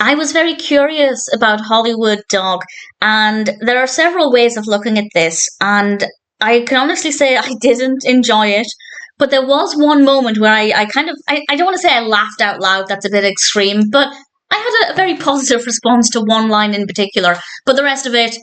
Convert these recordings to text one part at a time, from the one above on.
I was very curious about Hollywood Dog, and there are several ways of looking at this, and I can honestly say I didn't enjoy it. But there was one moment where I don't want to say I laughed out loud, that's a bit extreme, but I had a very positive response to one line in particular. But the rest of it,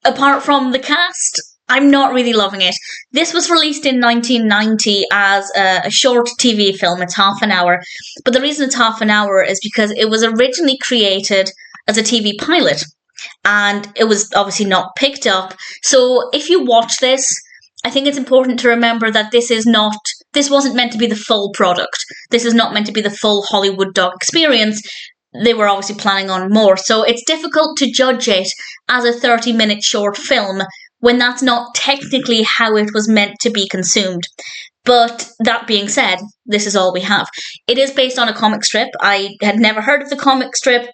apart from the cast, I'm not really loving it. This was released in 1990 as a short TV film. It's half an hour. But the reason it's half an hour is because it was originally created as a TV pilot. And it was obviously not picked up. So if you watch this, I think it's important to remember that this wasn't meant to be the full product. This is not meant to be the full Hollywood Dog experience. They were obviously planning on more. So it's difficult to judge it as a 30-minute short film when that's not technically how it was meant to be consumed. But that being said, this is all we have. It is based on a comic strip. I had never heard of the comic strip,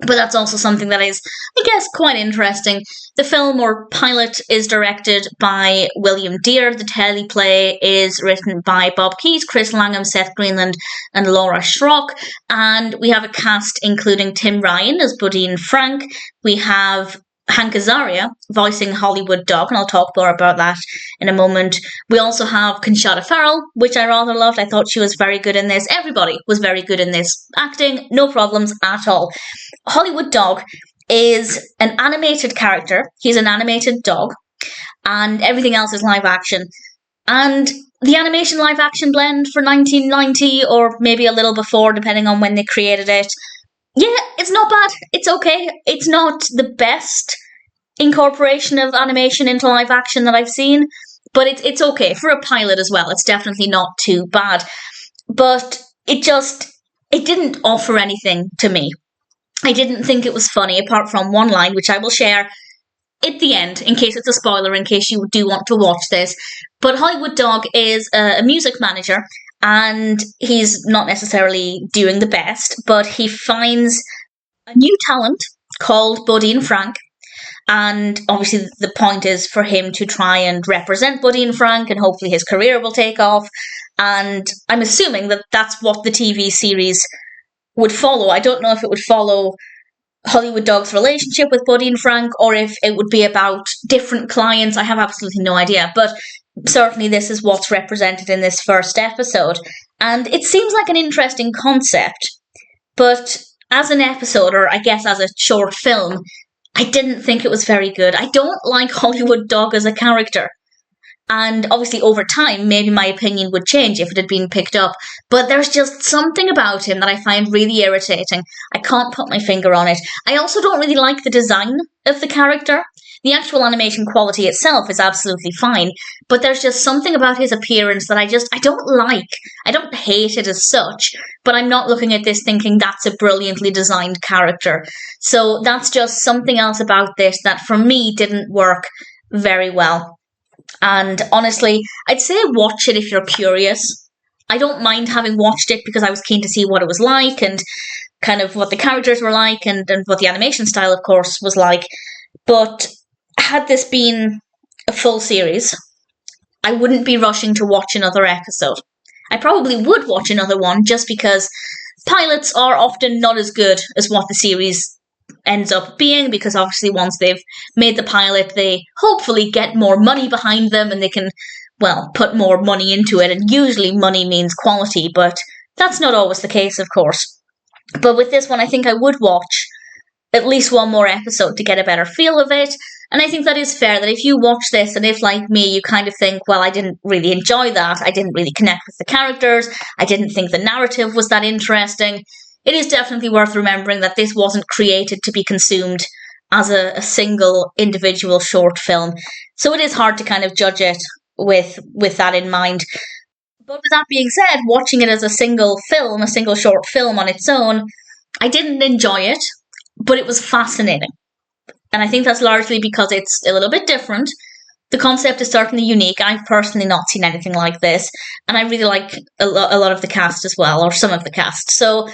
but that's also something that is, I guess, quite interesting. The film or pilot is directed by William Deere. The teleplay is written by Bob Keyes, Chris Langham, Seth Greenland, and Laura Schrock. And we have a cast including Tim Ryan as Bodine Frank. We have Hank Azaria voicing Hollywood Dog, and I'll talk more about that in a moment. We also have Conchata Ferrell, which I rather loved. I thought she was very good in this. Everybody was very good in this. Acting, no problems at all. Hollywood Dog is an animated character. He's an animated dog, and everything else is live action. And the animation live action blend for 1990, or maybe a little before, depending on when they created it, yeah, it's not bad. It's okay. It's not the best incorporation of animation into live action that I've seen, but it's okay. For a pilot as well, it's definitely not too bad. But it didn't offer anything to me. I didn't think it was funny, apart from one line, which I will share at the end, in case it's a spoiler, in case you do want to watch this. But Hollywood Dog is a music manager, and he's not necessarily doing the best, but he finds a new talent called Bodine Frank, and obviously the point is for him to try and represent Bodine Frank, and hopefully his career will take off, and I'm assuming that that's what the TV series would follow. I don't know if it would follow Hollywood Dog's relationship with Bodine Frank, or if it would be about different clients. I have absolutely no idea, but certainly this is what's represented in this first episode. And it seems like an interesting concept, but as an episode, or I guess as a short film, I didn't think it was very good. I don't like Hollywood Dog as a character. And obviously over time, maybe my opinion would change if it had been picked up. But there's just something about him that I find really irritating. I can't put my finger on it. I also don't really like the design of the character. The actual animation quality itself is absolutely fine, but there's just something about his appearance that I don't like. I don't hate it as such, but I'm not looking at this thinking that's a brilliantly designed character. So that's just something else about this that for me didn't work very well. And honestly, I'd say watch it if you're curious. I don't mind having watched it because I was keen to see what it was like and kind of what the characters were like and what the animation style, of course, was like. But had this been a full series, I wouldn't be rushing to watch another episode. I probably would watch another one just because pilots are often not as good as what the series ends up being, because obviously once they've made the pilot, they hopefully get more money behind them and they can, well, put more money into it. And usually money means quality, but that's not always the case, of course. But with this one, I think I would watch at least one more episode to get a better feel of it. And I think that is fair, that if you watch this and if, like me, you kind of think, well, I didn't really enjoy that, I didn't really connect with the characters, I didn't think the narrative was that interesting, it is definitely worth remembering that this wasn't created to be consumed as a single individual short film. So it is hard to kind of judge it with that in mind. But with that being said, watching it as a single film, a single short film on its own, I didn't enjoy it, but it was fascinating. And I think that's largely because it's a little bit different. The concept is certainly unique. I've personally not seen anything like this. And I really like a lot of the cast as well, or some of the cast. So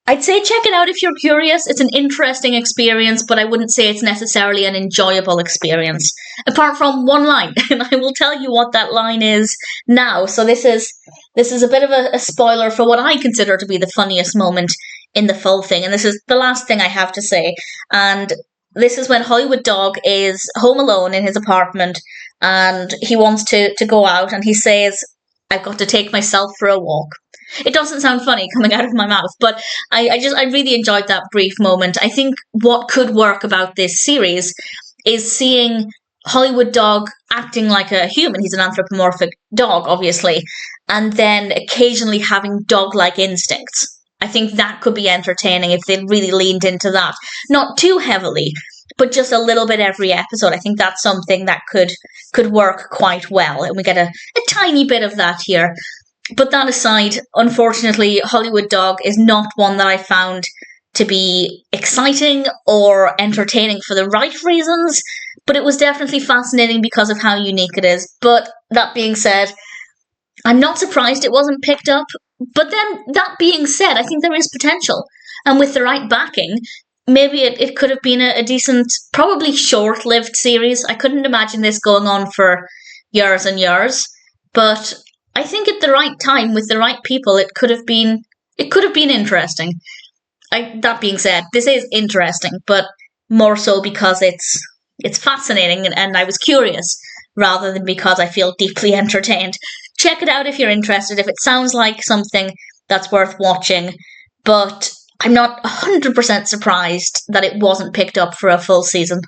I'd say check it out if you're curious. It's an interesting experience, but I wouldn't say it's necessarily an enjoyable experience. Apart from one line, and I will tell you what that line is now. So this is a bit of a spoiler for what I consider to be the funniest moment in the full thing. And this is the last thing I have to say. And this is when Hollywood Dog is home alone in his apartment and he wants to go out, and he says, I've got to take myself for a walk. It doesn't sound funny coming out of my mouth, but I really enjoyed that brief moment. I think what could work about this series is seeing Hollywood Dog acting like a human. He's an anthropomorphic dog, obviously, and then occasionally having dog-like instincts. I think that could be entertaining if they really leaned into that. Not too heavily, but just a little bit every episode. I think that's something that could work quite well, and we get a tiny bit of that here. But that aside, unfortunately, Hollywood Dog is not one that I found to be exciting or entertaining for the right reasons, but it was definitely fascinating because of how unique it is. But that being said, I'm not surprised it wasn't picked up. But then, that being said, I think there is potential. And with the right backing, maybe it could have been a decent, probably short-lived series. I couldn't imagine this going on for years and years. But I think at the right time, with the right people, it could have been interesting. That being said, this is interesting, but more so because it's fascinating and I was curious, rather than because I feel deeply entertained. Check it out if you're interested, if it sounds like something that's worth watching, but I'm not 100% surprised that it wasn't picked up for a full season.